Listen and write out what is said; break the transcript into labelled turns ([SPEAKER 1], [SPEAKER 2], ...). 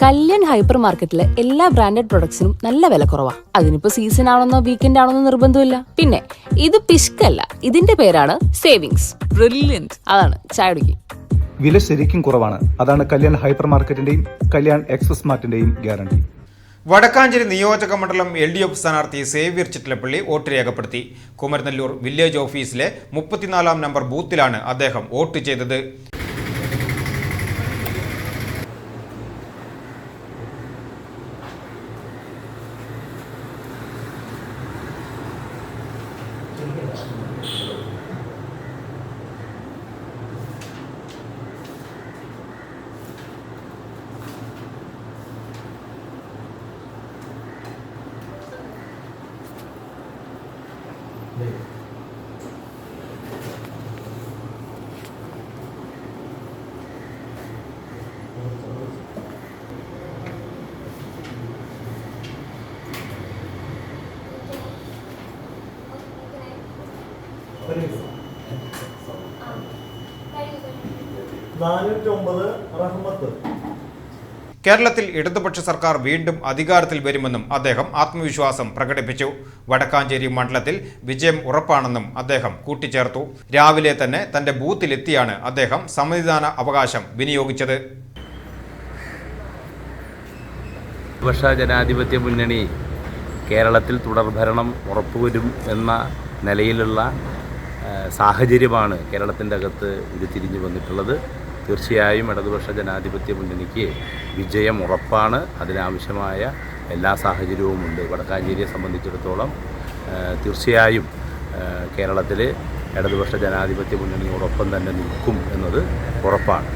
[SPEAKER 1] Kalyan hyper മാർക്കറ്റിലെ എല്ലാ branded പ്രൊഡക്ട്സിനും നല്ല വില കുറവാ. അതിനിപ്പോ സീസൺ ആണെന്നോ വീക്കെൻഡ് ആണെന്നോ നിർബന്ധമില്ല. പിന്നെ ഇത് പിഷ്കല്ല, ഇതിന്റെ പേരാണ് സേവിങ്സ്. ബ്രില്യന്റ്. അതാണ് ചായ കുടിക്കും.
[SPEAKER 2] വില ശരിക്കും കുറവാണ്. അതാണ് കല്യാൺ ഹൈപ്പർ മാർക്കറ്റിന്റെയും കല്യാൺ എക്സ്പ്രസ് മാർട്ടിന്റെയും ഗ്യാരണ്ടി.
[SPEAKER 3] വടക്കാഞ്ചേരി നിയോജക മണ്ഡലം LDF സ്ഥാനാർത്ഥി സേവ്യർ ചിറ്റലപ്പള്ളി വോട്ട് രേഖപ്പെടുത്തി. കുമരനെല്ലൂർ വില്ലേജ് ഓഫീസിലെ 34-ാം നമ്പർ ബൂത്തിലാണ് അദ്ദേഹം വോട്ട് ചെയ്തത്. കേരളത്തിൽ ഇടതുപക്ഷ സർക്കാർ വീണ്ടും അധികാരത്തിൽ വരുമെന്നും അദ്ദേഹം ആത്മവിശ്വാസം പ്രകടിപ്പിച്ചു. വടക്കാഞ്ചേരി മണ്ഡലത്തിൽ വിജയം ഉറപ്പാണെന്നും അദ്ദേഹം കൂട്ടിച്ചേർത്തു. രാവിലെ തന്നെ തന്റെ ബൂത്തിലെത്തിയാണ് അദ്ദേഹം സമ്മതിദാന അവകാശം വിനിയോഗിച്ചത്.
[SPEAKER 4] ഇടതുപക്ഷ ജനാധിപത്യ മുന്നണി കേരളത്തിൽ തുടർഭരണം ഉറപ്പുവരും എന്ന നിലയിലുള്ള സാഹചര്യമാണ് കേരളത്തിൻ്റെ അകത്ത് ഉരുത്തിരിഞ്ഞു വന്നിട്ടുള്ളത്. തീർച്ചയായും ഇടതുപക്ഷ ജനാധിപത്യ മുന്നണിക്ക് വിജയം ഉറപ്പാണ്. അതിനാവശ്യമായ എല്ലാ സാഹചര്യവുമുണ്ട്. വടക്കാഞ്ചേരിയെ സംബന്ധിച്ചിടത്തോളം തീർച്ചയായും കേരളത്തിൽ ഇടതുപക്ഷ ജനാധിപത്യ മുന്നണിയോടൊപ്പം തന്നെ നിൽക്കും എന്നത് ഉറപ്പാണ്.